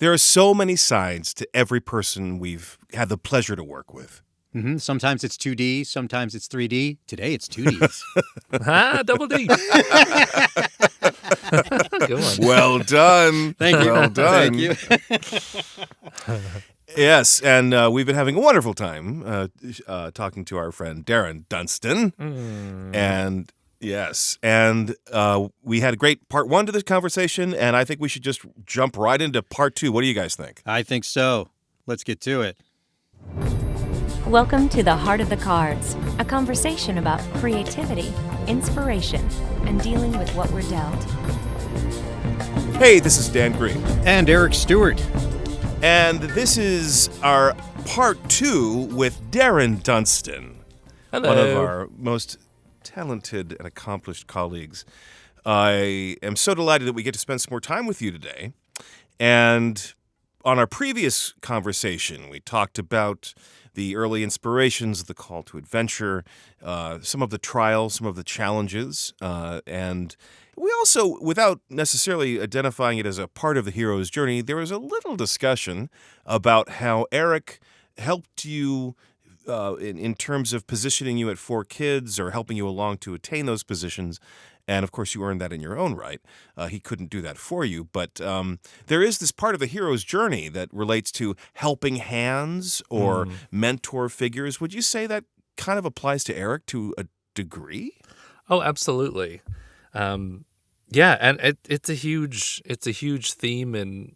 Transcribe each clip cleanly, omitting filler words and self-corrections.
There are so many sides to every person we've had the pleasure to work with. Mm-hmm. Sometimes it's 2D, sometimes it's 3D. Today it's 2Ds. Double D. Good one. Well done. Thank you. Well done. Thank you. Yes, and we've been having a wonderful time talking to our friend Darren Dunstan. And yes, and we had a great part 1 to this conversation, and I think we should just jump right into part 2. What do you guys think? I think so. Let's get to it. Welcome to the Heart of the Cards, a conversation about creativity, inspiration, and dealing with what we're dealt. Hey, this is Dan Green. And Eric Stuart. And this is our part 2 with Darren Dunstan. Hello. One of our most talented and accomplished colleagues. I am so delighted that we get to spend some more time with you today. And on our previous conversation, we talked about the early inspirations of the call to adventure, some of the trials, some of the challenges, and we also, without necessarily identifying it as a part of the hero's journey, there was a little discussion about how Eric helped you in terms of positioning you at 4Kids or helping you along to attain those positions. And, of course, you earned that in your own right. He couldn't do that for you. But there is this part of the hero's journey that relates to helping hands or mentor figures. Would you say that kind of applies to Eric to a degree? Oh, absolutely. Yeah, and it's a huge theme in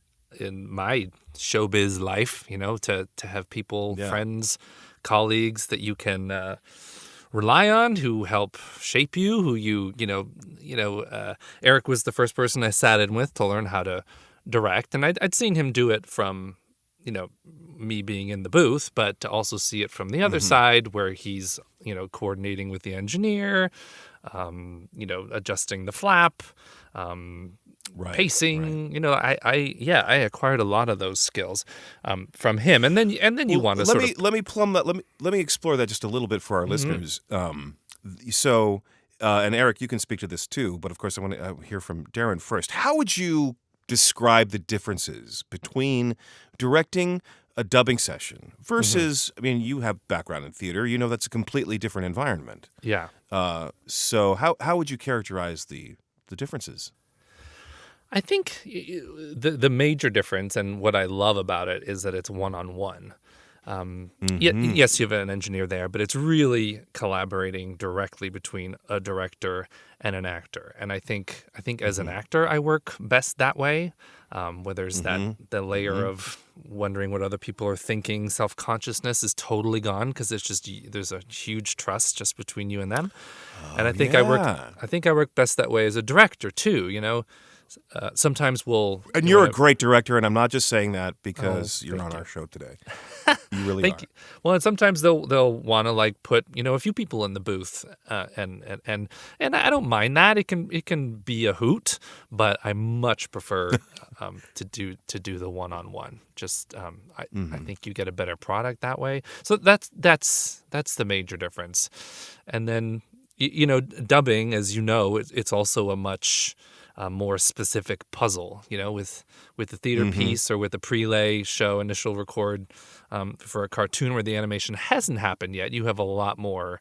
my showbiz life, to have people, friends, colleagues that you can rely on, who help shape you, who Eric was the first person I sat in with to learn how to direct, and I'd seen him do it from, me being in the booth, but to also see it from the other side where he's, coordinating with the engineer, adjusting the flap, pacing. Right. I acquired a lot of those skills from him, and then you want to let me plumb that. Let me explore that just a little bit for our listeners. And Eric, you can speak to this too, but of course I want to hear from Darren first. How would you describe the differences between directing a dubbing session versus, I mean, you have background in theater, that's a completely different environment. Yeah. So how would you characterize the differences? I think the major difference, and what I love about it, is that it's one-on-one. Yes, you have an engineer there, but it's really collaborating directly between a director and an actor. And I think as an actor, I work best that way, where there's the layer of wondering what other people are thinking. Self-consciousness is totally gone because there's a huge trust just between you and them. And I think I work best that way as a director too. Sometimes we'll... And you're a great director, and I'm not just saying that because you're on our show today. You really are. Well, and sometimes they'll want to put a few people in the booth, and I don't mind that. It can be a hoot, but I much prefer to do the one-on-one. Just I think you get a better product that way. So that's the major difference. And then dubbing, as it's also a much more specific puzzle, with the theater piece or with the prelay show, initial record for a cartoon where the animation hasn't happened yet. You have a lot more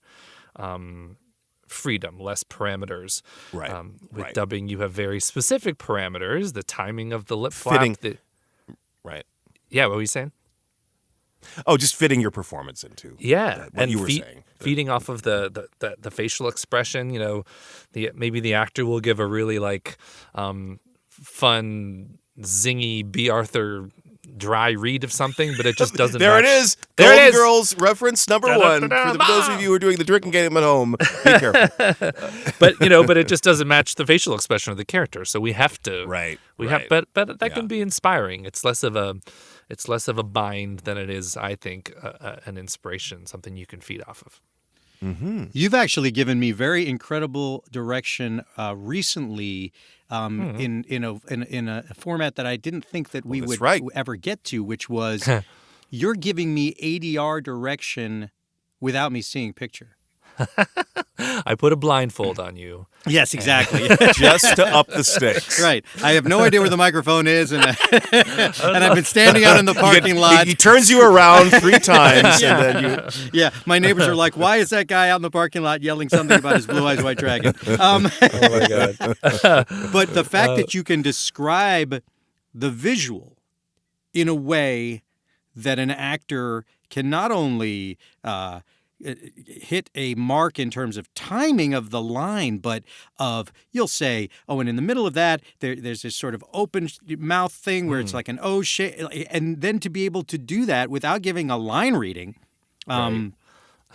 freedom, less parameters. Right. With dubbing, you have very specific parameters, the timing of the lip Fitting. flap. Right. Yeah, what were you saying? Oh, just fitting your performance into what you were saying. Feeding off of the facial expression, maybe the actor will give a really fun, zingy B. Arthur dry read of something, but it just doesn't There match. it is. There Golden it is. Girls reference number one. For those of you who are doing the drinking game at home, be careful. But it just doesn't match the facial expression of the character. So we have to. Right. But that can be inspiring. It's less of a bind than it is, I think, an inspiration, something you can feed off of. Mm-hmm. You've actually given me very incredible direction recently in a format that I didn't think that we would ever get to, which was you're giving me ADR direction without me seeing picture. I put a blindfold on you. Yes, exactly. Just to up the stakes. Right. I have no idea where the microphone is, and I've been standing out in the parking lot. He turns you around 3 times, and then you... Yeah, my neighbors are like, why is that guy out in the parking lot yelling something about his Blue Eyes White Dragon? Oh, my God. But the fact that you can describe the visual in a way that an actor can not only hit a mark in terms of timing of the line, but you'll say, oh, and in the middle of that, there's this sort of open mouth thing where it's like an O shape, and then to be able to do that without giving a line reading,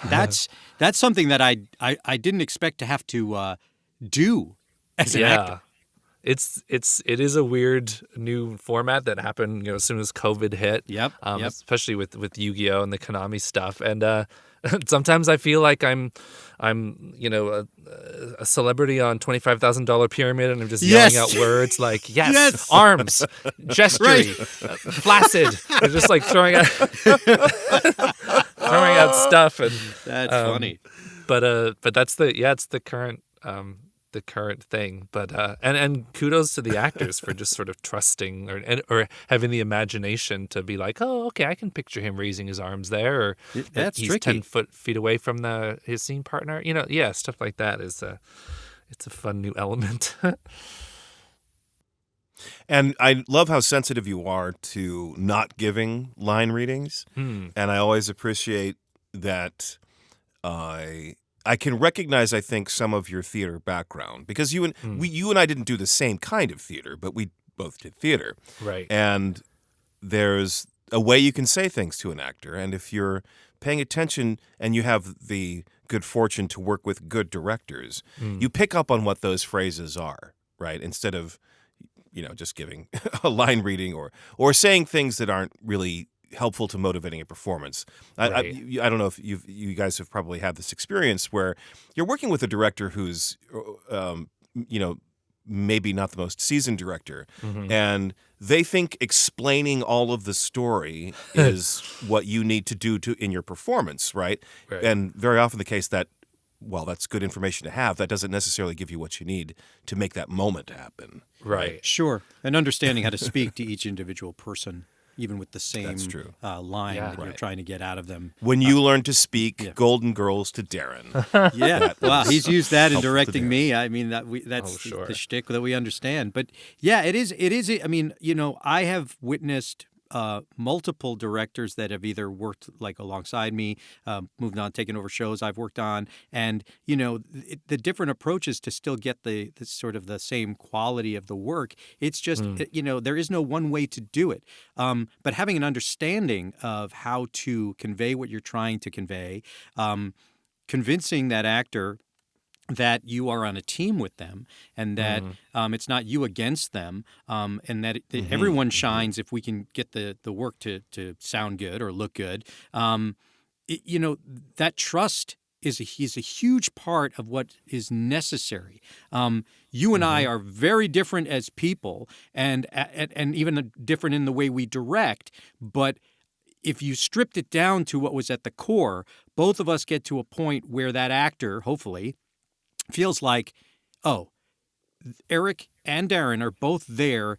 that's something that I didn't expect to have to do as an actor. It is a weird new format that happened, as soon as COVID hit. Yep. Especially with Yu-Gi-Oh! And the Konami stuff. And sometimes I feel like I'm a celebrity on $25,000 pyramid, and I'm just yelling out words like yes. Arms, gesturing, flaccid. I'm just like throwing out stuff, and that's funny. But that's it's the current. The current thing, but and kudos to the actors for just sort of trusting or having the imagination to be like, oh, okay, I can picture him raising his arms there, or that's he's tricky. 10 feet away from his scene partner. Stuff like that is it's a fun new element. And I love how sensitive you are to not giving line readings, and I always appreciate that. I can recognize, I think, some of your theater background because you and I didn't do the same kind of theater, but we both did theater. Right. And there's a way you can say things to an actor, and if you're paying attention and you have the good fortune to work with good directors, you pick up on what those phrases are, right? Instead of, just giving a line reading or saying things that aren't really helpful to motivating a performance. Right. I don't know if you guys have probably had this experience where you're working with a director who's, maybe not the most seasoned director, and they think explaining all of the story is what you need to do in your performance, right? And very often the case that, well, that's good information to have. That doesn't necessarily give you what you need to make that moment happen. Right. Sure. And understanding how to speak to each individual person, even with the same That's true. line that you're trying to get out of them. When you learn to speak Golden Girls to Darren. Wow, he's used that in directing me. I mean, that's the shtick that we understand. But yeah, it is. I mean, I have witnessed multiple directors that have either worked like alongside me, moved on, taken over shows I've worked on, and the different approaches to still get the sort of the same quality of the work. It's just there is no one way to do it, but having an understanding of how to convey what you're trying to convey, convincing that actor that you are on a team with them, and that it's not you against them, and that everyone shines if we can get the work to sound good or look good. That trust is a huge part of what is necessary. You and I are very different as people, and even different in the way we direct, but if you stripped it down to what was at the core, both of us get to a point where that actor, hopefully, feels like, oh, Eric and Darren are both there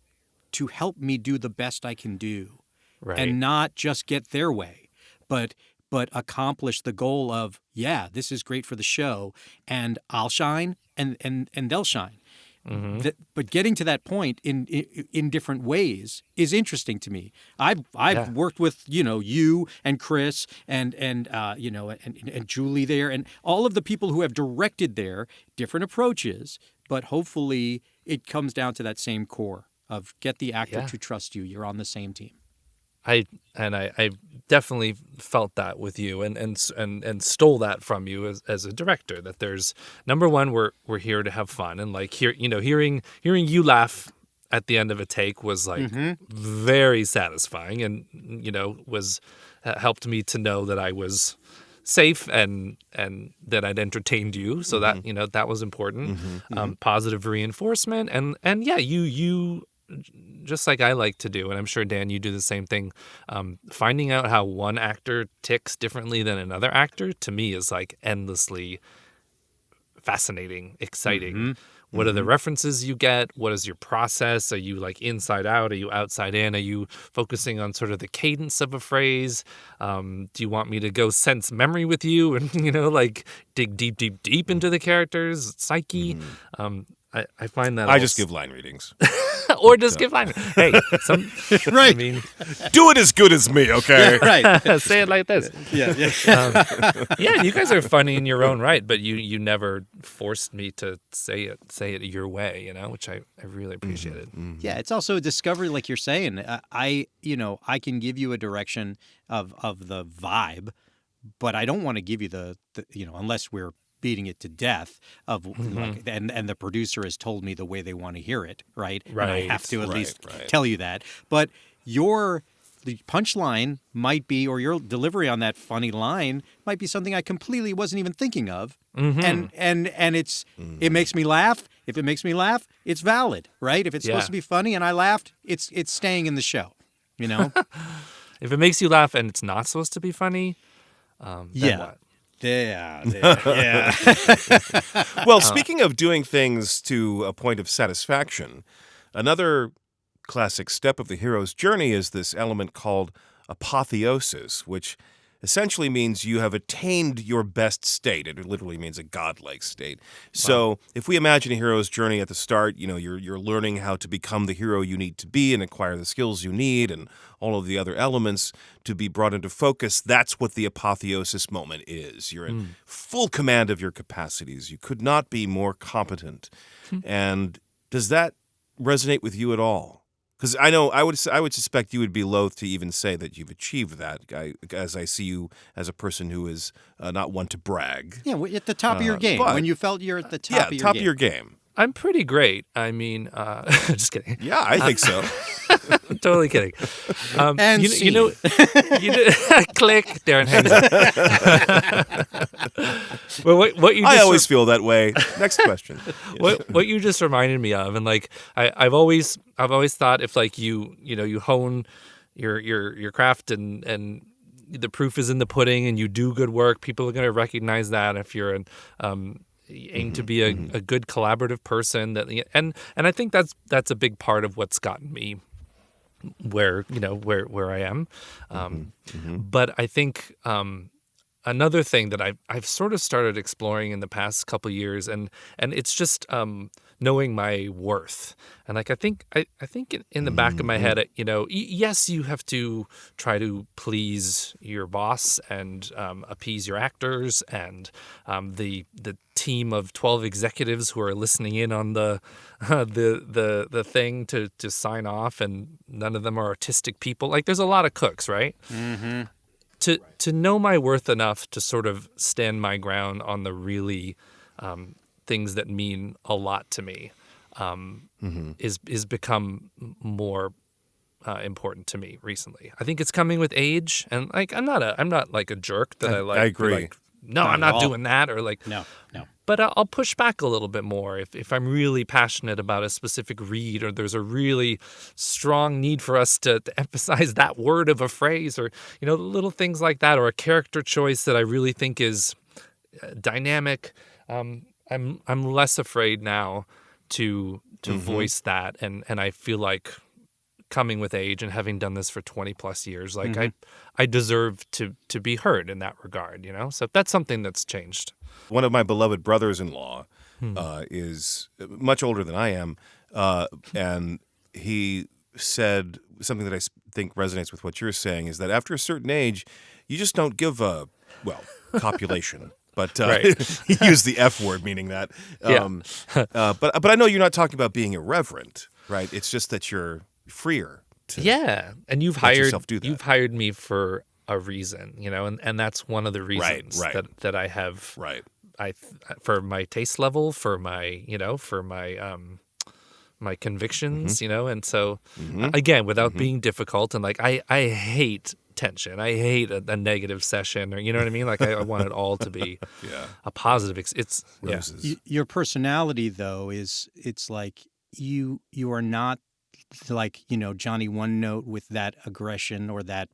to help me do the best I can do, and not just get their way, but accomplish the goal of, this is great for the show, and I'll shine, and they'll shine. But getting to that point in different ways is interesting to me. I've worked with you and Chris and Julie there, and all of the people who have directed there, different approaches, but hopefully it comes down to that same core of get the actor to trust you. You're on the same team. I definitely felt that with you and stole that from you as a director, that there's, number one, we're here to have fun, and like hearing you laugh at the end of a take was like very satisfying, and was helped me to know that I was safe and that I'd entertained you, so that that was important. Positive reinforcement, and you just like I like to do, and I'm sure, Dan, you do the same thing, finding out how one actor ticks differently than another actor, to me, is like endlessly fascinating, exciting. What are the references you get? What is your process? Are you like inside out? Are you outside in? Are you focusing on sort of the cadence of a phrase? Do you want me to go sense memory with you and, like dig deep into the character's psyche? I find that I just give line readings. or just give line. Hey, Right. I mean, Do it as good as me, okay? Right. say it like this. Yeah. Yeah, you guys are funny in your own right, but you never forced me to say it your way, which I really appreciated. Yeah, it's also a discovery, like you're saying. I can give you a direction of the vibe, but I don't want to give you the unless we're beating it to death of like, and the producer has told me the way they want to hear it, right? And I have to at least tell you that. But the punchline might be, or your delivery on that funny line might be something I completely wasn't even thinking of, and it makes me laugh. If it makes me laugh, it's valid, right? If it's supposed to be funny and I laughed, it's staying in the show, If it makes you laugh and it's not supposed to be funny, then what? Yeah. Well, speaking of doing things to a point of satisfaction, another classic step of the hero's journey is this element called apotheosis, which essentially means you have attained your best state. It literally means a godlike state. So if we imagine a hero's journey at the start, you're learning how to become the hero you need to be and acquire the skills you need and all of the other elements to be brought into focus. That's what the apotheosis moment is. You're in full command of your capacities. You could not be more competent. And does that resonate with you at all? Because I know I would suspect you would be loath to even say that you've achieved that, as I see you as a person who is not one to brag. Yeah, at the top of your game. When you felt you're at the top of your top game. of your game. I'm pretty great. I mean, just kidding. Yeah, I think so. Totally kidding. And you know, click. Darren hangs up. Well, what you just I always feel that way. Next question. what you just reminded me of, and like I've always thought if like you hone your craft and the proof is in the pudding and you do good work, people are going to recognize that. If you're aim to be a good collaborative person, and I think that's a big part of what's gotten me where I am. But I think another thing that I've sort of started exploring in the past couple of years, and it's just knowing my worth. And like I think in the back of my head, yes, you have to try to please your boss and appease your actors and the team of 12 executives who are listening in on the thing to sign off, and none of them are artistic people. Like there's a lot of cooks, right? To know my worth enough to sort of stand my ground on the really things that mean a lot to me is become more important to me recently. I think it's coming with age, and like I'm not like a jerk that I agree. Like, no, I'm not doing that, or like No. But I'll push back a little bit more if I'm really passionate about a specific read, or there's a really strong need for us to emphasize that word of a phrase, or little things like that, or a character choice that I really think is dynamic. I'm less afraid now to voice that, and I feel like coming with age and having done this for 20 plus years, like I deserve to be heard in that regard, So that's something that's changed. One of my beloved brothers-in-law is much older than I am, and he said something that I think resonates with what you're saying, is that after a certain age, you just don't give copulation. But he used the F word, meaning that. But I know you're not talking about being irreverent, right? It's just that you're freer. And you've let yourself do that. You've hired me for a reason, and that's one of the reasons that I have. Right. For my taste level, for my my convictions, and so again, without being difficult, and like I hate tension. I hate a negative session, or you know what I mean. Like I want it all to be a positive. It's roses. Your personality, though, it's like you are not like Johnny One Note with that aggression or that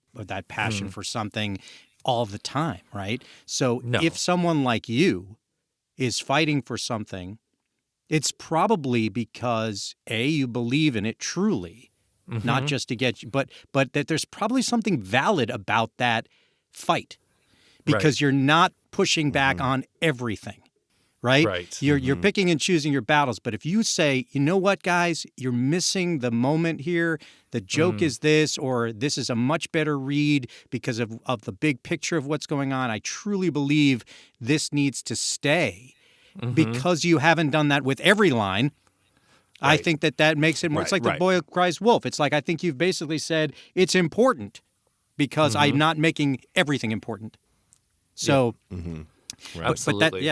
passion for something all the time, right? So if someone like you is fighting for something, it's probably because you believe in it truly, not just to get you, but that there's probably something valid about that fight, because you're not pushing back on everything. Right? You're picking and choosing your battles. But if you say, you know what, guys, you're missing the moment here. The joke is this, or this is a much better read because of the big picture of what's going on. I truly believe this needs to stay because you haven't done that with every line. I think that makes it more. It's like the boy who cries wolf. It's like, I think you've basically said it's important because I'm not making everything important. So, Absolutely.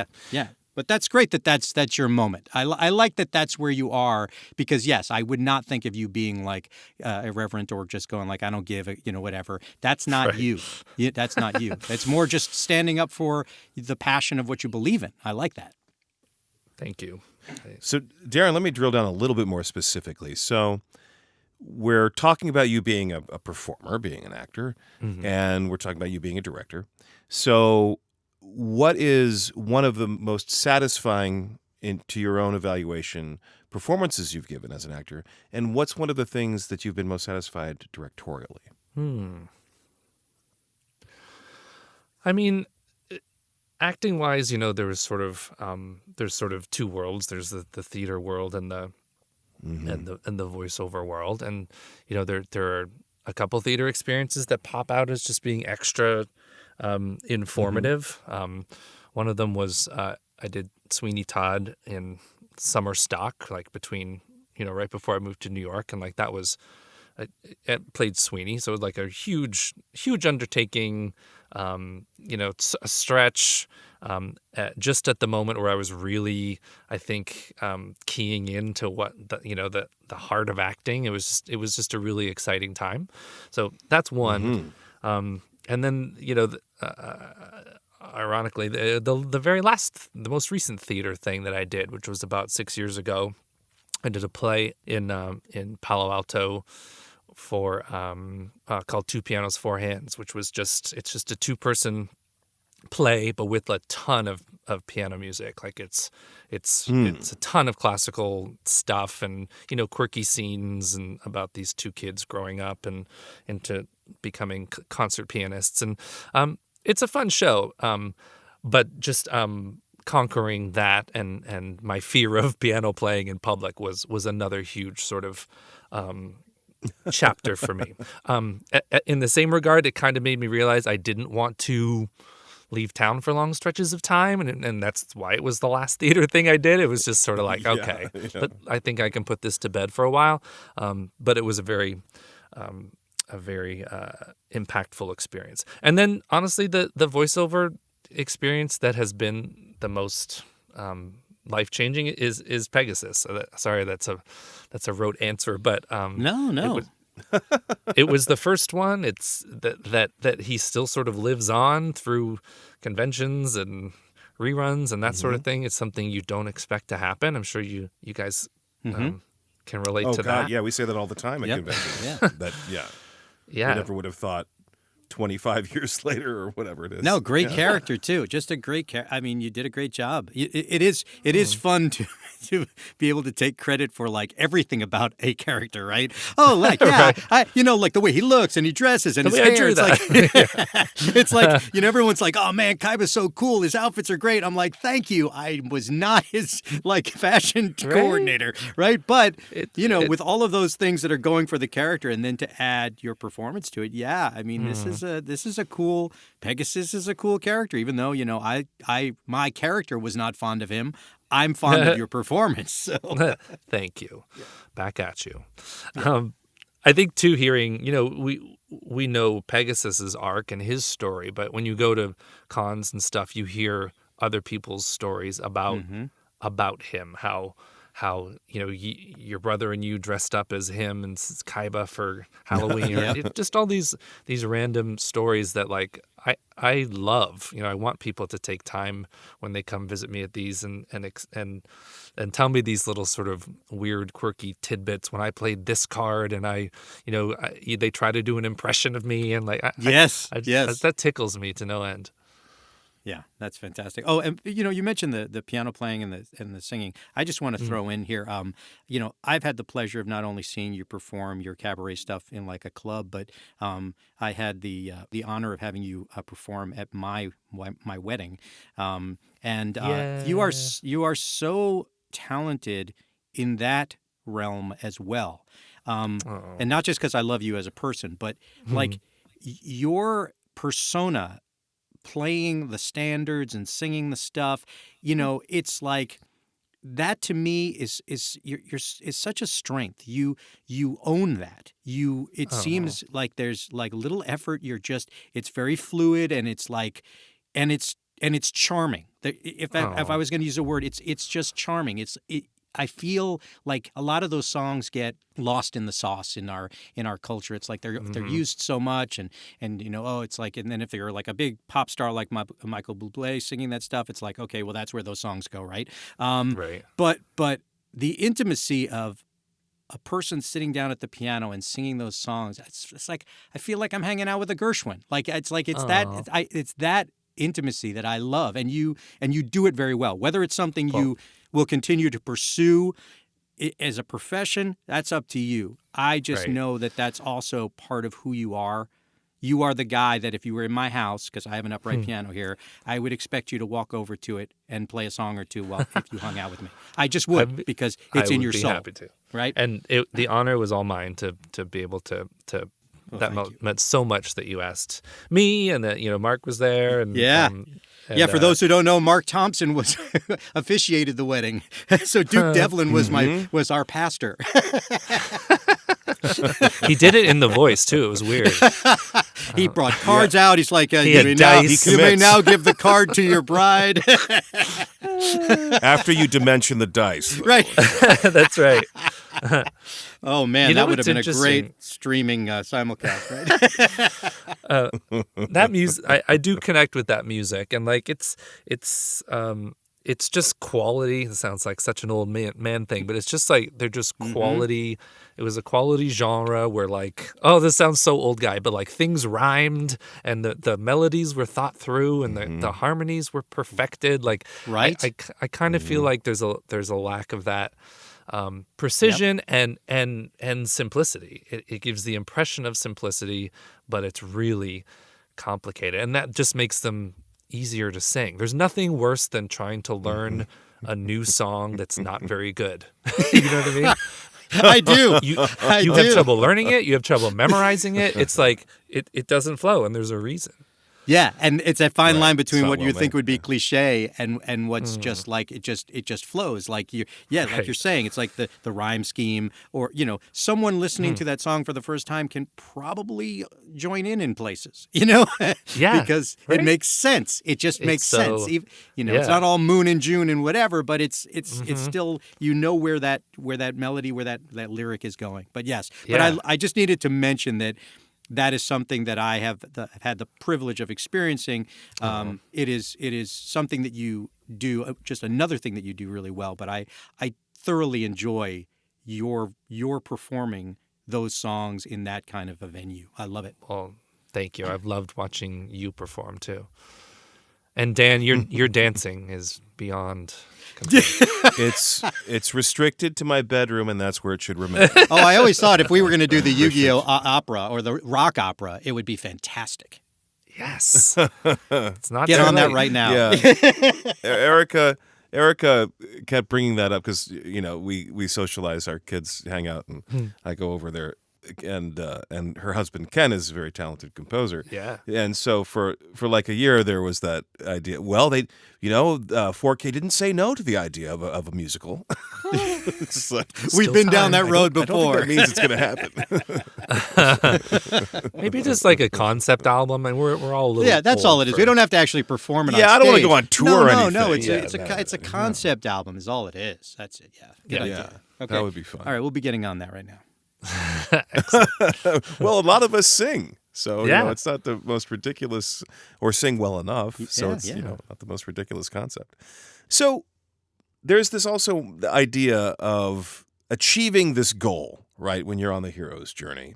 But that's great that's your moment. I like that's where you are, because yes, I would not think of you being like irreverent or just going like, I don't give a, whatever. That's not you. That's not you. It's more just standing up for the passion of what you believe in. I like that. Thank you. So, Darren, let me drill down a little bit more specifically. So, we're talking about you being a performer, being an actor, and we're talking about you being a director. So, what is one of the most satisfying, to your own evaluation, performances you've given as an actor, and what's one of the things that you've been most satisfied directorially? I mean, acting-wise, there's sort of two worlds. There's the theater world and the voiceover world, and there are a couple theater experiences that pop out as just being extra informative. One of them was I did Sweeney Todd in summer stock, like between right before I moved to New York, and like that was I played Sweeney, so it was like a huge undertaking. A stretch. Just at the moment where I was really, I think, keying into what the heart of acting. It was just a really exciting time. So that's one. And then ironically, the most recent theater thing that I did, which was about 6 years ago, I did a play in Palo Alto for called Two Pianos, Four Hands, which was just a 2-person play, but with a ton of piano music. Like it's a ton of classical stuff and quirky scenes and about these two kids growing up and into becoming concert pianists, and it's a fun show. But just conquering that and my fear of piano playing in public was another huge sort of chapter for me. In the same regard, it kind of made me realize I didn't want to leave town for long stretches of time, and that's why it was the last theater thing I did. It was just sort of like, okay, but I think I can put this to bed for a while. But it was a very impactful experience. And then honestly, the voiceover experience that has been the most life-changing is Pegasus. Sorry, that's a rote answer, but no. It was the first one. It's that he still sort of lives on through conventions and reruns and that sort of thing. It's something you don't expect to happen. I'm sure you guys can relate to that. Yeah, we say that all the time at conventions. We never would have thought 25 years later or whatever it is. No, great character too. Just a great character. I mean, you did a great job. It is fun to be able to take credit for like everything about a character, right? Oh, like right. Like the way he looks and he dresses and his hair. It's like everyone's like, oh man, Kaiba's so cool. His outfits are great. I'm like, thank you. I was not his like fashion coordinator, right? But with all of those things that are going for the character, and then to add your performance to it, I mean, this is a cool. Pegasus is a cool character, even though my character was not fond of him. I'm fond of your performance. So. Thank you. Back at you. I think too, hearing we know Pegasus's arc and his story, but when you go to cons and stuff, you hear other people's stories about him. How your brother and you dressed up as him and Kaiba for Halloween. Just all these random stories that like I love. I want people to take time when they come visit me at these and tell me these little sort of weird, quirky tidbits. When I played this card and they try to do an impression of me and like yes, yes, that tickles me to no end. Yeah, that's fantastic. Oh, and you mentioned the piano playing and the singing. I just want to throw in here. I've had the pleasure of not only seeing you perform your cabaret stuff in like a club, but I had the honor of having you perform at my wedding. And you are so talented in that realm as well. And not just because I love you as a person, but like your persona, playing the standards and singing the stuff, it's like that to me is such a strength. You own that. It seems like there's like little effort. It's very fluid, and it's like, and it's charming. If I was going to use a word, it's just charming. I feel like a lot of those songs get lost in the sauce in our culture. It's like they're used so much, and it's like, and then if you're like a big pop star like Michael Bublé singing that stuff, it's like, okay, well, that's where those songs go, right? Right. But the intimacy of a person sitting down at the piano and singing those songs, it's like I feel like I'm hanging out with a Gershwin. Like it's that intimacy that I love, and you do it very well. Whether it's something you will continue to pursue as a profession, that's up to you. I just know that that's also part of who you are. You are the guy that if you were in my house, because I have an upright piano here, I would expect you to walk over to it and play a song or two if you hung out with me. I just would, because it's in your soul. I would be happy to. Right? And the honor was all mine to be able to meant so much that you asked me, and that Mark was there, and for those who don't know, Mark Thompson was officiated the wedding, so Duke Devlin was our pastor. He did it in the voice too. It was weird. He brought cards out. He's like, you may now give the card to your bride. After you dimension the dice. Right. That's right. Oh, man, that would have been a great streaming simulcast, right? That music, I do connect with that music, and like it's just quality. It sounds like such an old man thing, but it's just like they're just quality. It was a quality genre where like, oh, this sounds so old guy, but like things rhymed, and the melodies were thought through, and the harmonies were perfected. Like, right? I kind of feel like there's a lack of that precision and simplicity. It gives the impression of simplicity, but it's really complicated, and that just makes them easier to sing. There's nothing worse than trying to learn a new song that's not very good. You know what I mean? I do. You have trouble learning it. You have trouble memorizing it. It's like it doesn't flow, and there's a reason. Yeah, and it's that fine line between what you think would be cliche and what's just like it just flows. Like like you're saying, it's like the rhyme scheme, or someone listening to that song for the first time can probably join in places, because it makes sense. It just makes sense. It's not all Moon and June and whatever, but it's still where that melody, where that lyric is going. But yes, but I just needed to mention that is something that I have had the privilege of experiencing. It is something that you do, just another thing that you do really well. But I thoroughly enjoy your performing those songs in that kind of a venue. I love it. Well, thank you. I've loved watching you perform too. And Dan, your dancing is beyond. It's restricted to my bedroom, and that's where it should remain. Oh, I always thought if we were going to do the Yu-Gi-Oh opera or the rock opera, it would be fantastic. Yes. It's not Get on that right now. Yeah. Erica kept bringing that up because we socialize, our kids hang out, and I go over there. And her husband Ken is a very talented composer. Yeah. And so for like a year there was that idea. Well, 4K didn't say no to the idea of a musical. It's like, we've been down that road before. I don't think that means it's going to happen. Maybe just like a concept album, and we're all a little. Yeah, that's all it is. We don't have to actually perform it. On stage. I don't want to go on tour or anything. No. It's a concept album. Is all it is. That's it. Yeah. Good idea. Okay. That would be fun. All right, we'll be getting on that right now. Well, a lot of us sing, so it's not the most ridiculous, or sing well enough, so it's not the most ridiculous concept. So there's this also the idea of achieving this goal, right, when you're on the hero's journey,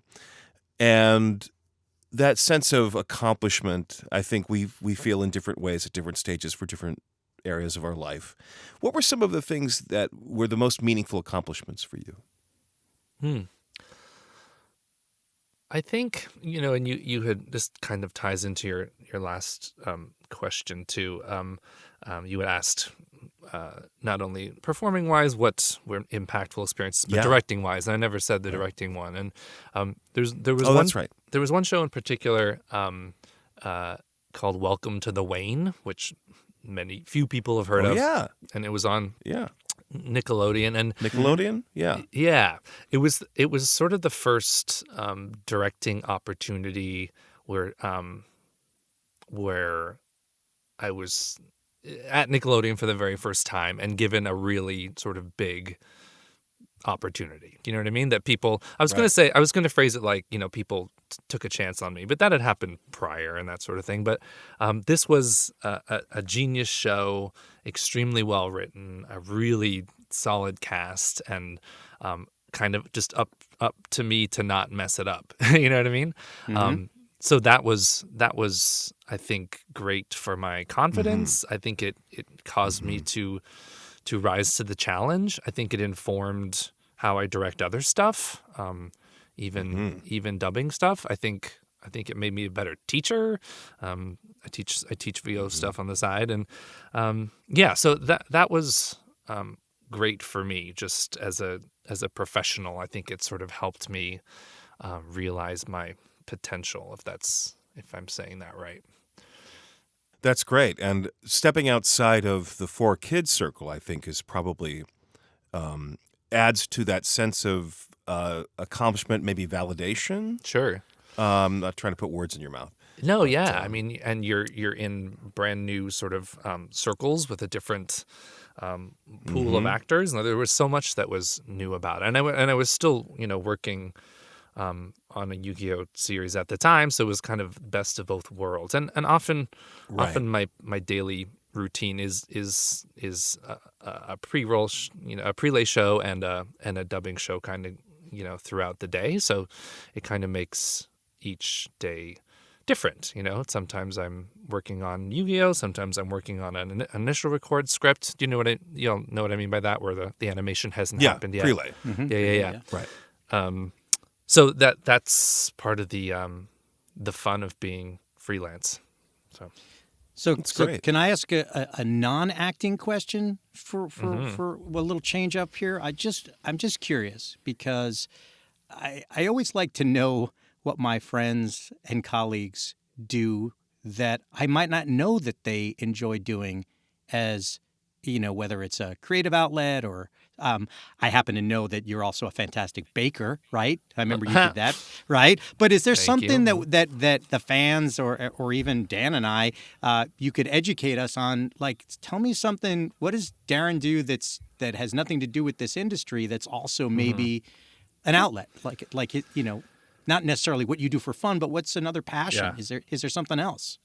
and that sense of accomplishment, I think we feel in different ways at different stages for different areas of our life. What were some of the things that were the most meaningful accomplishments for you? I think, and you had, this kind of ties into your last question too. You had asked not only performing wise what were impactful experiences, but directing wise. And I never said the directing one. And there was one. That's right. There was one show in particular called Welcome to the Wayne, which few people have heard of. Yeah, and it was on Nickelodeon. And Nickelodeon. yeah, it was sort of the first directing opportunity where I was at Nickelodeon for the very first time and given a really sort of big opportunity. You know what I mean? That people, I was going to phrase it like, people took a chance on me, but that had happened prior and that sort of thing. But this was a genius show, extremely well written, a really solid cast, and kind of just up to me to not mess it up. You know what I mean? Mm-hmm. So that was, I think, great for my confidence. Mm-hmm. I think it caused me to rise to the challenge. I think it informed how I direct other stuff, even dubbing stuff. I think it made me a better teacher. I teach VO stuff on the side, and so that was great for me just as a professional. I think it sort of helped me realize my potential, if I'm saying that right. That's great. And stepping outside of the 4Kids circle, I think, is probably adds to that sense of accomplishment, maybe validation. Sure. I'm not trying to put words in your mouth. No, yeah. I mean, and you're in brand new sort of circles with a different pool of actors. And there was so much that was new about it. And I was still, working on a Yu-Gi-Oh series at the time, so it was kind of best of both worlds. And often my daily routine is a pre-roll, a prelay show and a dubbing show kind of throughout the day. So it kind of makes each day different. Sometimes I'm working on Yu-Gi-Oh, sometimes I'm working on an initial record script. Do you know what I mean by that, where the animation hasn't happened yet? Prelay. Mm-hmm. Yeah. Right. So that's part of the fun of being freelance. So great. Can I ask a non-acting question for a little change up here? I'm just curious because I always like to know what my friends and colleagues do that I might not know that they enjoy doing, as whether it's a creative outlet or I happen to know that you're also a fantastic baker, right? I remember you did that, right? But is there something that the fans or even Dan and I, you could educate us on? Like, tell me something. What does Darren do that has nothing to do with this industry? That's also maybe an outlet, like not necessarily what you do for fun, but what's another passion? Yeah. Is there something else?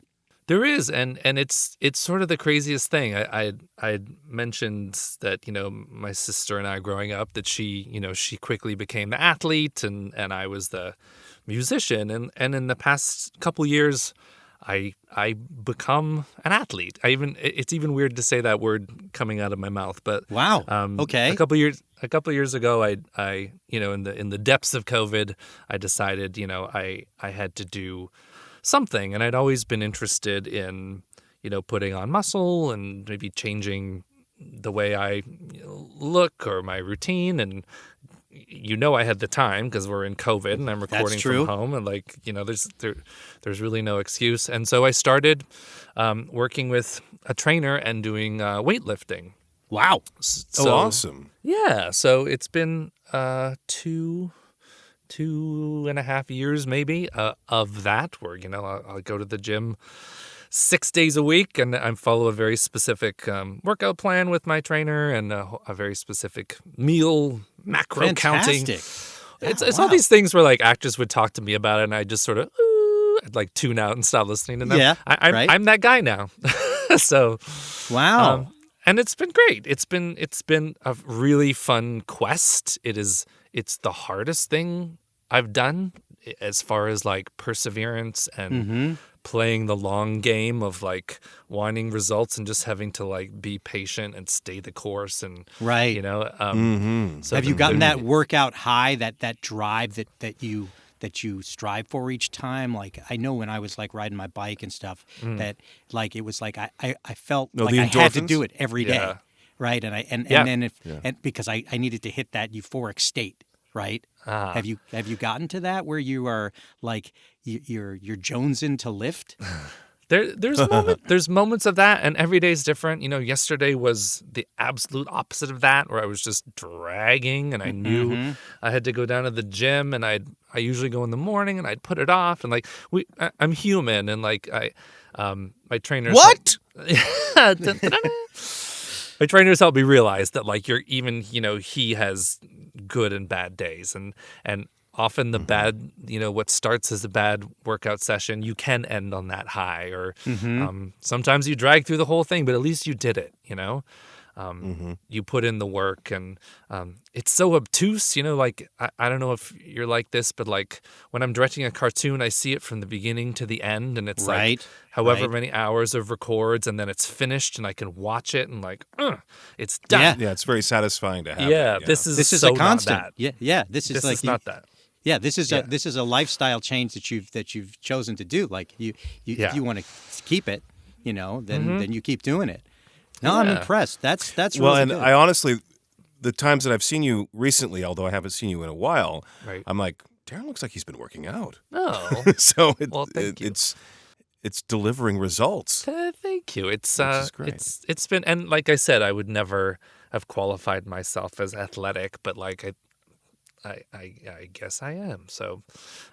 There is, and it's sort of the craziest thing. I mentioned that my sister and I growing up, that she quickly became the athlete and I was the musician, and in the past couple years I become an athlete. It's even weird to say that word coming out of my mouth, but wow. Okay. A couple years ago, I in the depths of COVID, I decided I had to do something, and I'd always been interested in putting on muscle and maybe changing the way I look or my routine. And I had the time because we're in COVID and I'm recording from home, and there's really no excuse. And so I started working with a trainer and doing weightlifting. Wow. So awesome. Yeah. So it's been 2.5 years maybe of that, where I'll go to the gym 6 days a week and I follow a very specific workout plan with my trainer and a very specific meal macro counting. It's all these things where like actors would talk to me about it and I just sort of I'd like tune out and stop listening to them. Yeah, I'm that guy now. So wow. And it's been great. It's been a really fun quest. It's the hardest thing I've done as far as like perseverance and playing the long game of like wanting results and just having to like be patient and stay the course and Right. you know. So Have you gotten that workout high, that drive that you strive for each time? Like I know when I was like riding my bike and stuff that like it was like I felt like the I had to endorphins? do it every day. Yeah. Right. And Yeah. then and because I needed to hit that euphoric state. Right. Have you gotten to that where you are like you're jonesing to lift? There's moments of that, and every day is different. You know, yesterday was the absolute opposite of that, where I was just dragging, and I knew I had to go down to the gym, and I usually go in the morning, and I'd put it off, and like I'm human, and like my trainers. What? My trainers helped me realize that like he has good and bad days, and often the bad, what starts as a bad workout session, you can end on that high, or sometimes you drag through the whole thing, but at least you did it, you put in the work, and it's so obtuse, like, I don't know if you're like this, but like when I'm directing a cartoon, I see it from the beginning to the end, and it's like however many hours of records, and then it's finished, and I can watch it, and like, it's done. Yeah, it's very satisfying to have. Yeah, it, this is a constant. Not that. Yeah, this is like not that. Yeah, this is a lifestyle change that you've chosen to do. Like if you want to keep it, then you keep doing it. No, I'm impressed. That's well, really and good. I honestly, the times that I've seen you recently, although I haven't seen you in a while, I'm like, Darren looks like he's been working out. Oh, so thank you. It's delivering results. Thank you. It's Which is great. it's been, and like I said, I would never have qualified myself as athletic, but like I guess I am. So,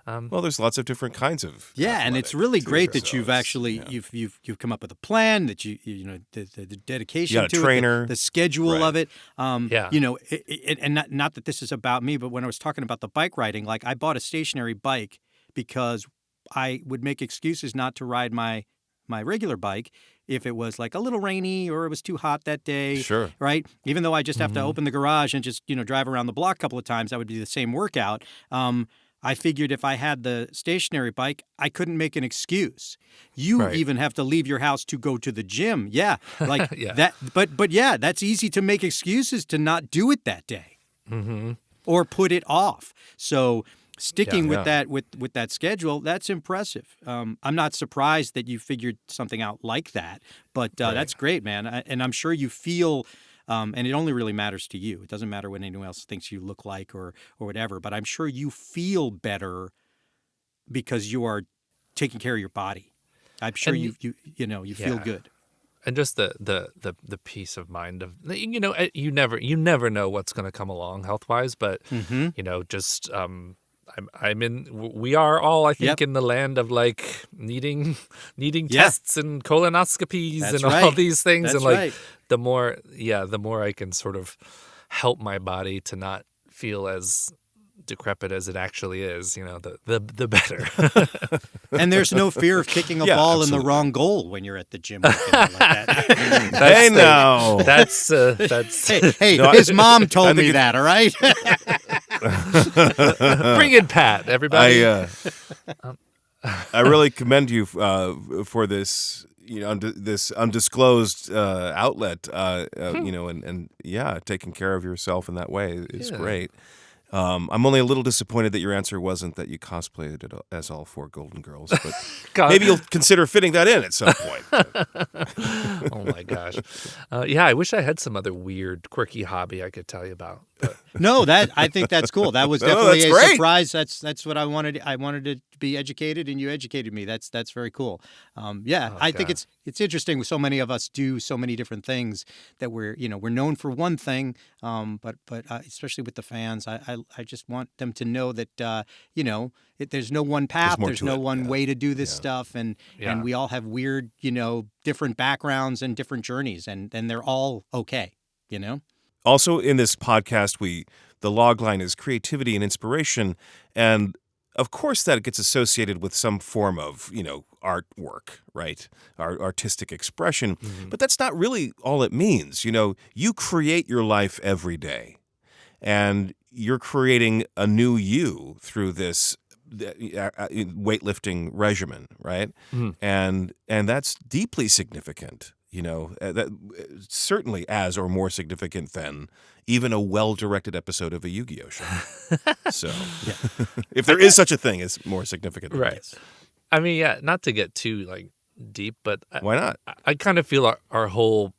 well, there's lots of different kinds of and it's really athletics, great too, that you've so actually you've come up with a plan, that the dedication You got a to trainer. it, the schedule of it. Yeah. And not that this is about me, but when I was talking about the bike riding, like I bought a stationary bike because I would make excuses not to ride my regular bike if it was like a little rainy or it was too hot that day. Sure. Right? Even though I just have to open the garage and just, drive around the block a couple of times, that would be the same workout. I figured if I had the stationary bike, I couldn't make an excuse. You even have to leave your house to go to the gym. Yeah. Like that. But yeah, that's easy to make excuses to not do it that day or put it off. So sticking with that schedule, that's impressive. I'm not surprised that you figured something out like that, but that's great, man. And I'm sure you feel, and it only really matters to you. It doesn't matter what anyone else thinks you look like or whatever, but I'm sure you feel better because you are taking care of your body. I'm sure you feel good. And just the peace of mind of, you never know what's going to come along health-wise, but just we are all, I think, in the land of like needing tests and colonoscopies and all these things. That's and like right. the more I can sort of help my body to not feel as decrepit as it actually is, the better. And there's no fear of kicking a ball in the wrong goal when you're at the gym like that. Hey, no. That's Hey, his mom told me that, all right? Bring it, Pat, everybody. I really commend you for this, this undisclosed outlet, and taking care of yourself in that way is great. I'm only a little disappointed that your answer wasn't that you cosplayed it as all four Golden Girls, but maybe you'll consider fitting that in at some point. Oh my gosh. I wish I had some other weird, quirky hobby I could tell you about. But. No, I think that's cool. That was definitely a great. surprise. That's what I wanted. I wanted to be educated, and you educated me. That's very cool. I think it's interesting. So many of us do so many different things that we're known for one thing, but especially with the fans, I just want them to know that there's no one path. There's no one way to do this stuff, and we all have weird different backgrounds and different journeys, and they're all okay. Also, in this podcast, the log line is creativity and inspiration, and of course that gets associated with some form of, artwork, right? Artistic expression, but that's not really all it means. You create your life every day, and you're creating a new you through this weightlifting regimen, right? And that's deeply significant. That certainly as or more significant than even a well-directed episode of a Yu-Gi-Oh show. So, if there is such a thing as more significant than this. I mean, yeah, not to get too deep, but Why not? I kind of feel our whole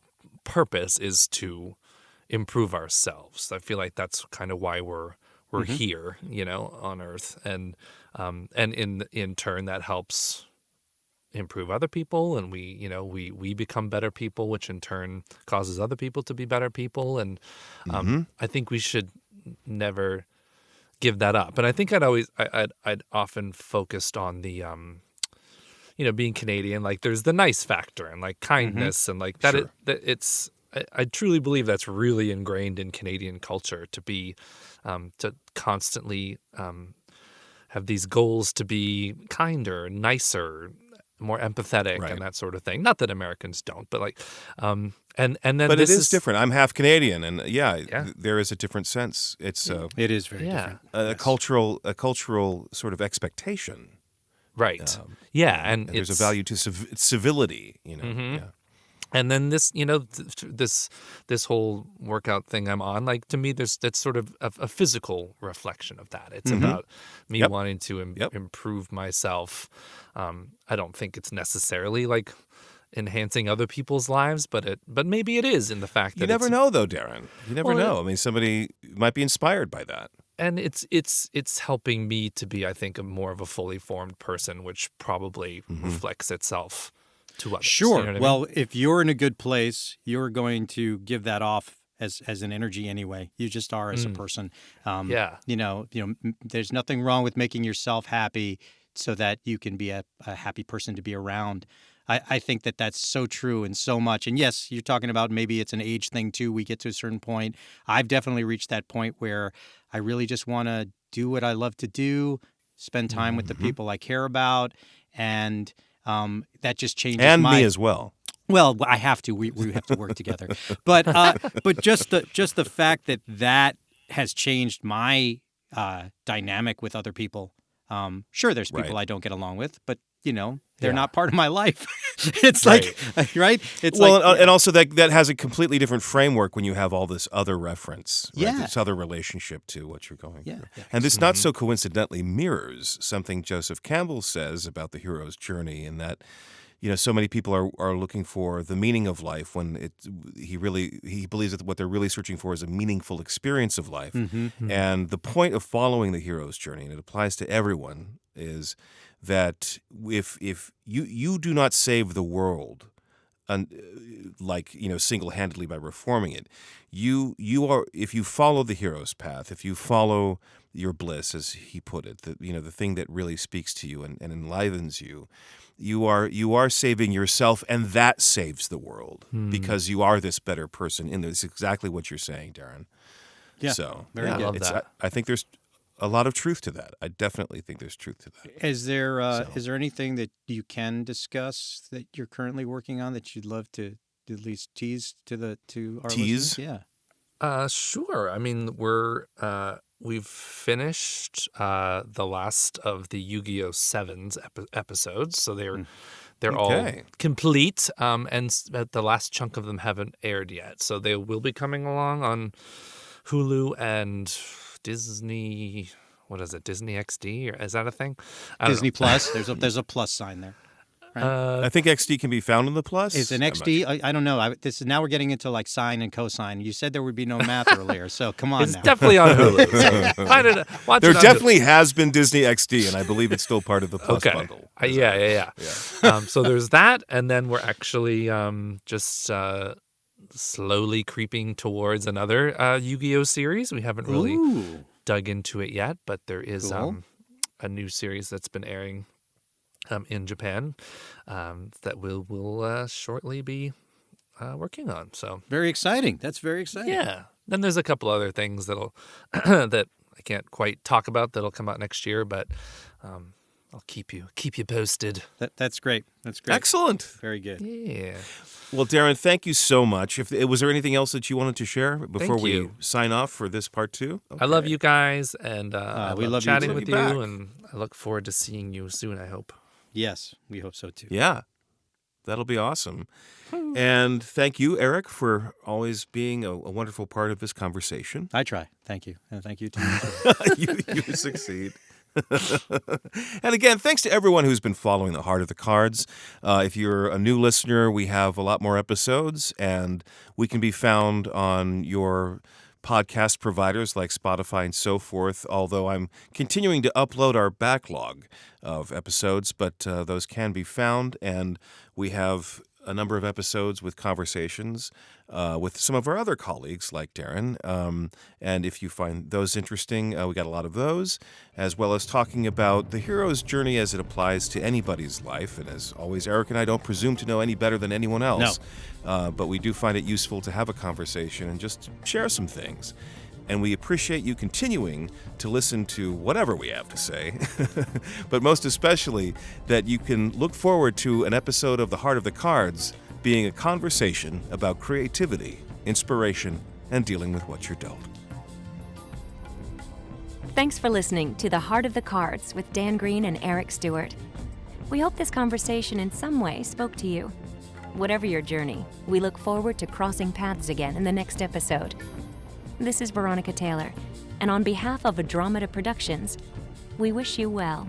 purpose is to improve ourselves. I feel like that's kind of why we're here, on Earth, and in turn that helps improve other people, and we become better people, which in turn causes other people to be better people, and I think we should never give that up. And I think I'd often focused on the being Canadian, like there's the nice factor and like kindness and like that. Sure. I truly believe that's really ingrained in Canadian culture to be to constantly have these goals to be kinder, nicer, more empathetic, and that sort of thing. Not that Americans don't, but like, and then. But it is different. I'm half Canadian, and there is a different sense. It's it is very different. A cultural sort of expectation, right? And there's a value to civility, And then this, this whole workout thing I'm on, like to me, that's sort of a physical reflection of that. It's about me wanting to improve myself. I don't think it's necessarily like enhancing other people's lives, but maybe it is in the fact that you never know, though, Darren. You never know. I mean, somebody might be inspired by that. And it's helping me to be, I think, more of a fully formed person, which probably reflects itself to others. Sure. You know what I mean? Well, if you're in a good place, you're going to give that off as an energy anyway. You just are as a person. There's nothing wrong with making yourself happy so that you can be a happy person to be around. I think that's so true and so much. And yes, you're talking about maybe it's an age thing too. We get to a certain point. I've definitely reached that point where I really just want to do what I love to do, spend time with the people I care about, and that just changes me as well. Well, I have to. We have to work together. But just the fact that has changed my dynamic with other people. Sure, there's people I don't get along with, but they're not part of my life. It's like, right? It's and also that has a completely different framework when you have all this other reference, right? This other relationship to what you're going through. And this not so coincidentally mirrors something Joseph Campbell says about the hero's journey, in that so many people are looking for the meaning of life when he believes that what they're really searching for is a meaningful experience of life. And the point of following the hero's journey, and it applies to everyone, is that if you do not save the world, single-handedly by reforming it, you are, if you follow the hero's path, if you follow your bliss, as he put it, the thing that really speaks to you and enlivens you, you are saving yourself, and that saves the world because you are this better person. And it's exactly what you're saying, Darren. Yeah, so very good. I love that. I think there's a lot of truth to that. I definitely think there's truth to that. Is there anything that you can discuss that you're currently working on that you'd love to at least tease to our listeners? Yeah. Sure. I mean, we've finished the last of the Yu-Gi-Oh! 7's episodes, so they're all complete, and the last chunk of them haven't aired yet. So they will be coming along on Hulu and Disney. What is it? Disney XD, or is that a thing? Disney Plus. There's a plus sign there. Right? I think XD can be found in the Plus. Is an XD? I don't know. Now we're getting into like sine and cosine. You said there would be no math earlier, so come on. It's now. definitely on Hulu. So find it. Watch there it on definitely has been Disney XD, and I believe it's still part of the Plus bundle. Yeah. So there's that, and then we're actually just slowly creeping towards another Yu-Gi-Oh! Series. We haven't really dug into it yet, but there is a new series that's been airing in Japan that we'll shortly be working on. So very exciting. That's very exciting. Yeah. Then there's a couple other things that'll that I can't quite talk about that'll come out next year, but I'll keep you posted. That's great. That's great. Excellent. Very good. Yeah. Well, Darren, thank you so much. Was there anything else that you wanted to share before Thank we you. sign off for this part 2? I love you guys, and I we love love you chatting too. with Love you you, back. and I look forward to seeing you soon, I hope. Yes, we hope so too. Yeah, that'll be awesome. And thank you, Eric, for always being a wonderful part of this conversation. I try. Thank you. And thank you too. you succeed. And again, thanks to everyone who's been following the Heart of the Cards. If you're a new listener, we have a lot more episodes, and we can be found on your podcast providers like Spotify and so forth, although I'm continuing to upload our backlog of episodes, but those can be found, and we have a number of episodes with conversations with some of our other colleagues like Darren. And if you find those interesting, we got a lot of those, as well as talking about the hero's journey as it applies to anybody's life. And as always, Eric and I don't presume to know any better than anyone else. No. But we do find it useful to have a conversation and just share some things. And we appreciate you continuing to listen to whatever we have to say, but most especially that you can look forward to an episode of The Heart of the Cards being a conversation about creativity, inspiration, and dealing with what you're dealt. Thanks for listening to The Heart of the Cards with Dan Green and Eric Stuart. We hope this conversation in some way spoke to you. Whatever your journey, we look forward to crossing paths again in the next episode. This is Veronica Taylor, and on behalf of Andromeda Productions, we wish you well.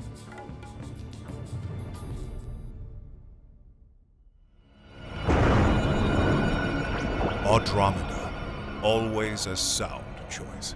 Andromeda, always a sound choice.